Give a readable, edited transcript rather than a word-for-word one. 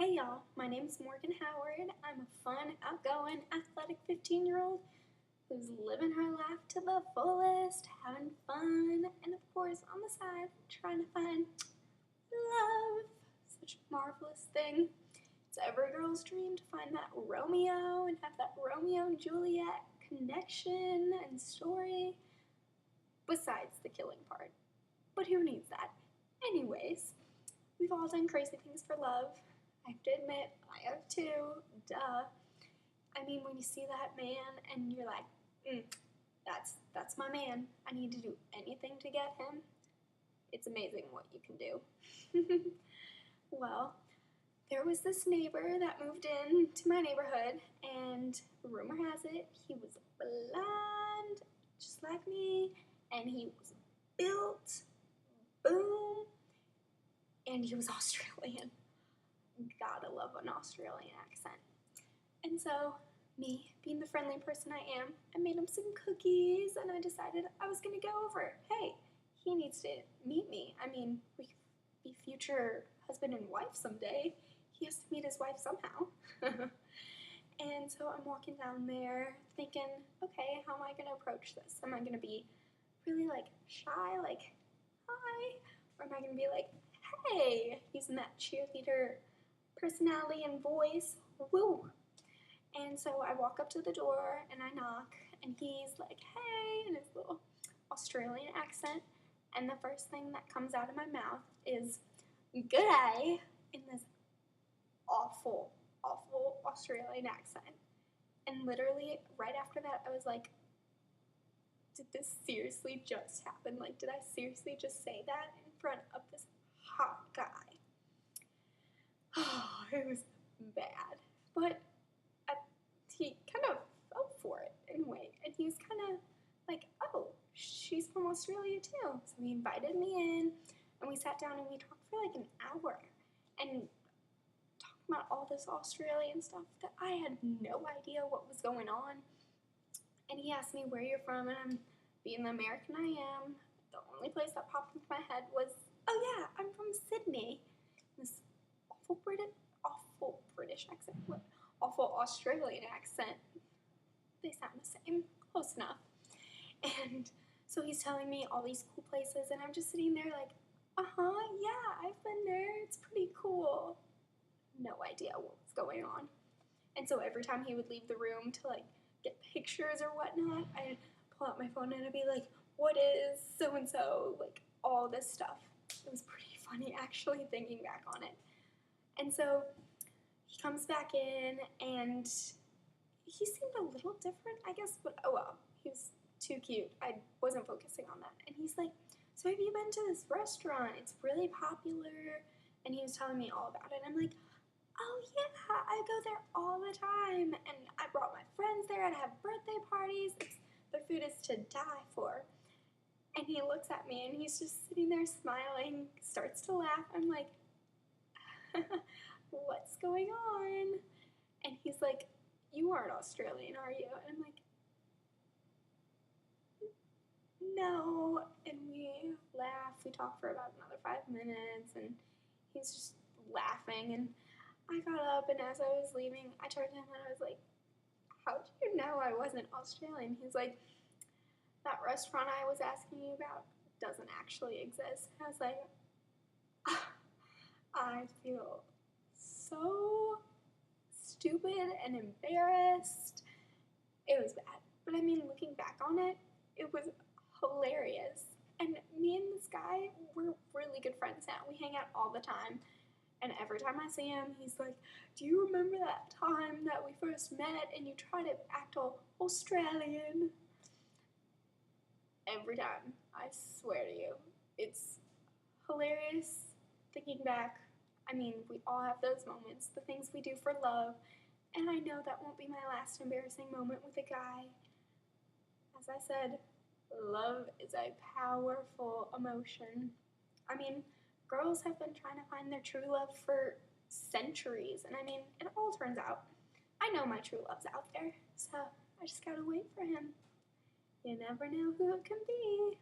Hey y'all, my name is Morgan Howard. I'm a fun, outgoing, athletic 15-year-old who's living her life to the fullest, having fun, and of course, on the side, trying to find love. Such a marvelous thing. It's every girl's dream to find that Romeo and have that Romeo and Juliet connection and story, besides the killing part. But who needs that? Anyways, we've all done crazy things for love. I have to admit, I have too. Duh. I mean, when you see that man and you're like, that's my man. I need to do anything to get him. It's amazing what you can do. Well, there was this neighbor that moved in to my neighborhood, and rumor has it he was blonde, just like me, and he was built, boom, and he was Australian. Gotta love an Australian accent. And so, me, being the friendly person I am, I made him some cookies, and I decided I was gonna go over. Hey, he needs to meet me. I mean, we could be future husband and wife someday. He has to meet his wife somehow. And so I'm walking down there thinking, okay, how am I gonna approach this? Am I gonna be really shy, like, hi? Or am I gonna be like, hey, using that cheerleader personality and voice, woo. And so I walk up to the door and I knock, and he's like, hey, in his little Australian accent. And the first thing that comes out of my mouth is, g'day, in this awful, awful Australian accent. And literally, right after that, I was like, did this seriously just happen? Like, did I seriously just say that in front of this hot guy? Oh, it was bad. But he kind of fell for it in a way. And he was kind of like, oh, she's from Australia too. So he invited me in, and we sat down and we talked for like an hour. And talked about all this Australian stuff that I had no idea what was going on. And he asked me where you're from, and I'm being the American I am. The only place that popped into my head was, oh yeah, I'm from Sydney. This awful British accent, what awful Australian accent. They sound the same, close enough. And so he's telling me all these cool places, and I'm just sitting there like, yeah, I've been there. It's pretty cool. No idea what was going on. And so every time he would leave the room to get pictures or whatnot, I'd pull out my phone and I'd be like, what is so-and-so? All this stuff. It was pretty funny actually thinking back on it. And so he comes back in, and he seemed a little different, I guess, but oh well, he was too cute. I wasn't focusing on that. And he's like, so have you been to this restaurant? It's really popular. And he was telling me all about it. I'm like, oh yeah, I go there all the time. And I brought my friends there. I'd have birthday parties. Their food is to die for. And he looks at me, and he's just sitting there smiling, starts to laugh. I'm like, what's going on? And he's like, you aren't Australian, are you? And I'm like, no. And we laugh. We talk for about another 5 minutes, and he's just laughing. And I got up, and as I was leaving, I turned to him and I was like, how did you know I wasn't Australian? He's like, that restaurant I was asking you about doesn't actually exist. And I was like, I feel so stupid and embarrassed. It was bad. But I mean, looking back on it, it was hilarious. And me and this guy, we're really good friends now. We hang out all the time. And every time I see him, he's like, do you remember that time that we first met and you tried to act all Australian? Every time, I swear to you. It's hilarious thinking back. I mean, we all have those moments, the things we do for love, and I know that won't be my last embarrassing moment with a guy. As I said, love is a powerful emotion. I mean, girls have been trying to find their true love for centuries, and I mean, it all turns out. I know my true love's out there, so I just gotta wait for him. You never know who it can be.